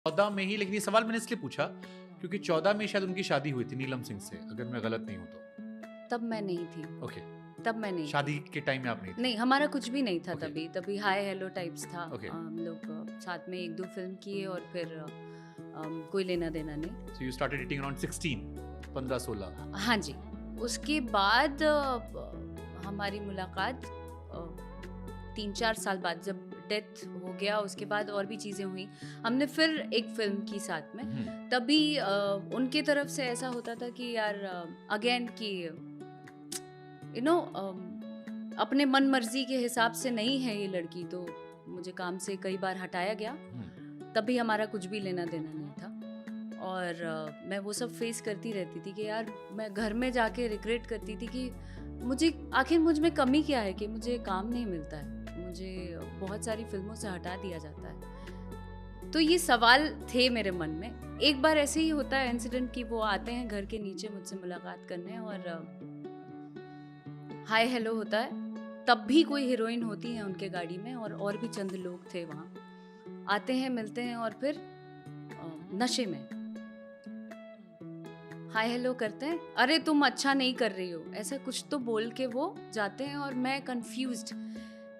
14 में ही, लेकिन ये सवाल मैंने इसलिए पूछा क्योंकि 14 में शायद उनकी शादी हुई थी नीलम सिंह से, अगर मैं गलत नहीं हूँ तो। तब मैं नहीं थी। ओके, तब मैं नहीं शादी थी। के टाइम में आप नहीं थे? नहीं, हमारा कुछ भी नहीं था Okay. तभी हाय हेलो टाइप्स था। Okay. हम लोग साथ में 1-2 फिल्म किए और फिर कोई लेना देना नहीं। So you started dating around 16, 15-16. हाँ जी, उसके बाद हमारी मुलाकात 3-4 साल बाद, जब डेथ हो गया उसके बाद और भी चीज़ें हुई। हमने फिर एक फिल्म की साथ में। तभी उनके तरफ से ऐसा होता था कि यार अगेन कि यू नो अपने मन मर्जी के हिसाब से नहीं है ये लड़की, तो मुझे काम से कई बार हटाया गया। तभी हमारा कुछ भी लेना देना नहीं था और मैं वो सब फेस करती रहती थी कि यार मैं घर में जाके रिग्रेट करती थी कि मुझे आखिर मुझ में कमी क्या है कि मुझे काम नहीं मिलता है, मुझे बहुत सारी फिल्मों से हटा दिया जाता है। तो ये सवाल थे मेरे मन में। एक बार ऐसे ही होता है इंसिडेंट कि वो आते हैं घर के नीचे मुझसे मुलाकात करने और हाय हेलो होता है। तब भी कोई हीरोइन होती है उनके गाड़ी में और भी चंद लोग थे वहाँ। आते हैं, मिलते हैं और फिर नशे में हाय हेलो करते हैं, अरे तुम अच्छा नहीं कर रही हो, ऐसा कुछ तो बोल के वो जाते हैं और मैं कंफ्यूज्ड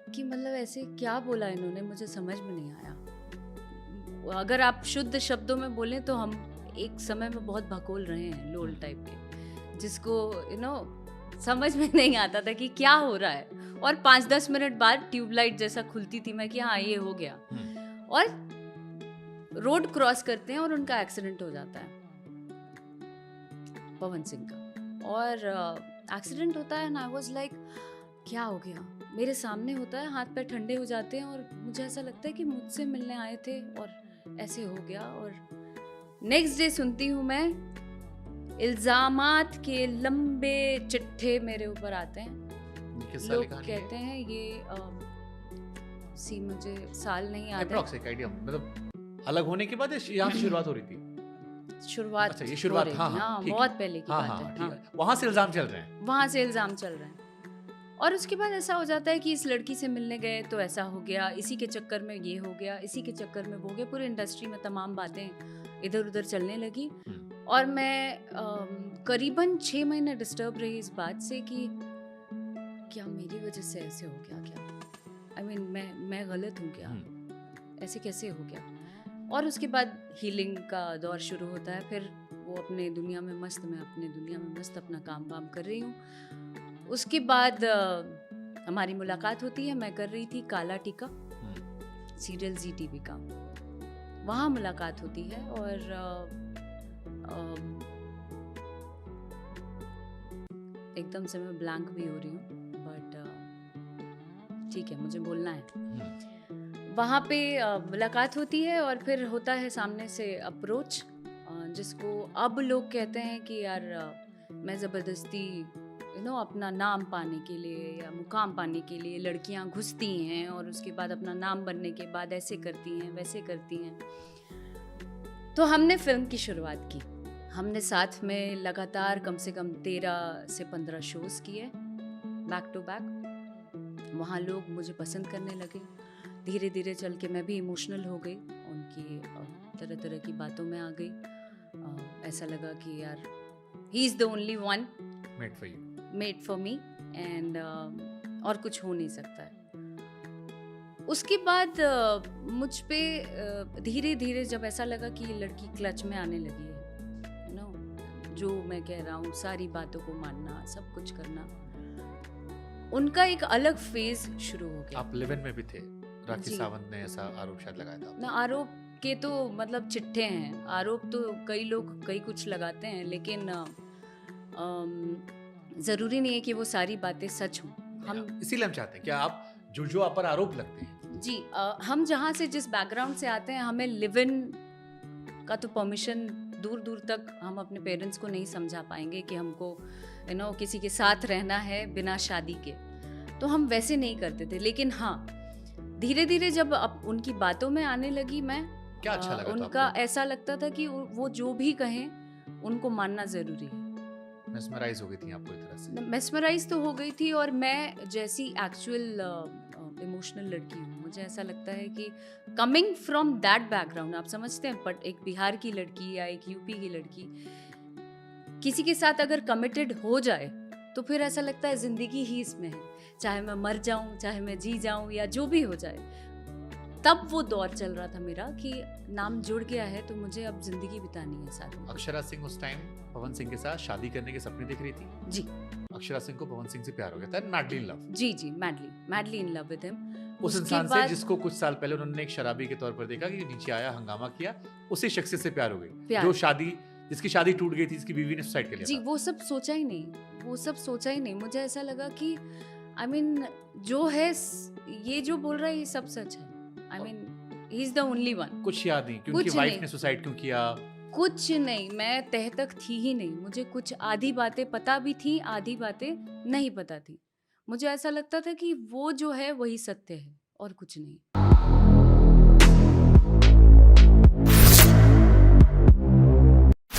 कि मतलब ऐसे क्या बोला इन्होंने, मुझे समझ में नहीं आया। अगर आप शुद्ध शब्दों में बोलें तो हम एक समय में बहुत भकोल रहे हैं लोल टाइप के, जिसको समझ में नहीं आता था कि क्या हो रहा है। और 5-10 मिनट बाद ट्यूबलाइट जैसा खुलती थी मैं कि हाँ ये हो गया। और रोड क्रॉस करते हैं और उनका एक्सीडेंट हो जाता है, पवन सिंह का। और एक्सीडेंट होता है ना, आई वाज लाइक क्या हो गया, मेरे सामने होता है, हाथ पैर ठंडे हो जाते हैं और मुझे ऐसा लगता है कि मुझसे मिलने आए थे और ऐसे हो गया। और नेक्स्ट डे सुनती हूँ मैं इल्जामात के लंबे चिट्ठे मेरे ऊपर आते हैं। लोग कहते हैं ये मुझे साल नहीं याद है, अप्रॉक्स एक आइडिया, मतलब अलग होने के बाद यहाँ से शुरुआत हो रही थी। शुरुआत, अच्छा ये शुरुआत, हाँ, बहुत पहले की बात है। ठीक है। वहाँ से इल्जाम चल रहे हैं। वहाँ से इल्जाम चल रहे हैं और उसके बाद ऐसा हो जाता है कि इस लड़की से मिलने गए तो ऐसा हो गया, इसी के चक्कर में ये हो गया, इसी के चक्कर में वो हो गया। पूरी इंडस्ट्री में तमाम बातें इधर उधर चलने लगी और मैं करीबन 6 महीने डिस्टर्ब रही इस बात से कि क्या मेरी वजह से ऐसे हो गया, क्या आई मीन मैं गलत हूँ क्या, ऐसे कैसे हो गया। और उसके बाद हीलिंग का दौर शुरू होता है। फिर वो अपने दुनिया में मस्त, मैं अपने दुनिया में मस्त अपना काम वाम कर रही हूँ। उसके बाद हमारी मुलाकात होती है। मैं कर रही थी काला टीका सीरियल जी टीवी का, वहाँ मुलाकात होती है और एकदम से मैं ब्लैंक भी हो रही हूँ, बट ठीक है मुझे बोलना है। वहाँ पे मुलाकात होती है और फिर होता है सामने से अप्रोच, जिसको अब लोग कहते हैं कि यार मैं ज़बरदस्ती अपना नाम पाने के लिए या मुकाम पाने के लिए लड़कियाँ घुसती हैं और उसके बाद अपना नाम बनने के बाद ऐसे करती हैं वैसे करती हैं। तो हमने फिल्म की शुरुआत की। हमने साथ में लगातार कम से कम 13 से 15 शोज़ किए बैक टू बैक। वहाँ लोग मुझे पसंद करने लगे। धीरे धीरे चल के मैं भी इमोशनल हो गई, उनकी तरह तरह की बातों में आ गई। ऐसा लगा कि यार he is the only one made for me and और कुछ हो नहीं सकता है। उसके बाद मुझ पे धीरे धीरे जब ऐसा लगा कि ये लड़की क्लच में आने लगी है, जो मैं कह रहा हूँ सारी बातों को मानना, सब कुछ करना, उनका एक अलग फेज शुरू हो गया। आप लिव इन में भी थे, राखी सावंत ने ऐसा आरोप शायद लगाया था ना। आरोप के तो मतलब चिट्ठे हैं, आरोप तो कई लोग कई कुछ लगाते हैं, लेकिन जरूरी नहीं है कि वो सारी बातें सच हों। हम इसीलिए हम चाहते हैं कि आप जो आप पर आरोप लगते हैं जी, हम जहाँ से जिस बैकग्राउंड से आते हैं, हमें लिव इन का तो परमिशन दूर दूर तक हम अपने पेरेंट्स को नहीं समझा पाएंगे कि हमको किसी के साथ रहना है बिना शादी के, तो हम वैसे नहीं करते थे। लेकिन हाँ, धीरे धीरे जब अब उनकी बातों में आने लगी मैं, क्या अच्छा लगा उनका ऐसा लगता था कि वो जो भी कहें उनको मानना ज़रूरी है। मेस्मराइज हो गई थी आप पूरी तरह से? मेस्मराइज तो हो गई थी और मैं जैसी एक्चुअल इमोशनल लड़की हूँ, मुझे ऐसा लगता है कि कमिंग फ्रॉम दैट बैकग्राउंड, आप समझते हैं, बट एक बिहार की लड़की या एक यूपी की लड़की किसी के साथ अगर कमिटेड हो जाए तो फिर ऐसा लगता है जिंदगी ही इसमें है, चाहे मैं मर जाऊं, चाहे मैं जी जाऊं, या जो भी हो जाए। तब वो दौर चल रहा था मेरा कि नाम जुड़ गया है तो मुझे अब जिंदगी बितानी है साथ में। अक्षरा सिंह उस टाइम पवन सिंह के साथ शादी करने के सपने देख रही थी। जी अक्षरा सिंह को पवन सिंह से प्यार हो गया था, मैडली इन लव। जी जी, madly in love with him. उस इंसान से जिसको कुछ साल पहले उन्होंने एक शराबी के तौर पर देखा कि नीचे आया, हंगामा किया, उसी शख्स से प्यार हो गई, जो शादी, जिसकी शादी टूट गई थी, जिसकी बीवी ने सुसाइड कर लिया जी, था। वो सब सोचा ही नहीं, वो सब सोचा ही नहीं। मुझे ऐसा लगा कि आई मीन जो है ये जो बोल रहा है ये सब सच है। I mean he is the only one. कुछ याद नहीं क्योंकि वाइफ ने सुसाइड क्यों किया, कुछ नहीं, मैं तह तक थी ही नहीं। मुझे कुछ आधी बातें पता भी थी, आधी बातें नहीं पता थी। मुझे ऐसा लगता था कि वो जो है वही सत्य है और कुछ नहीं।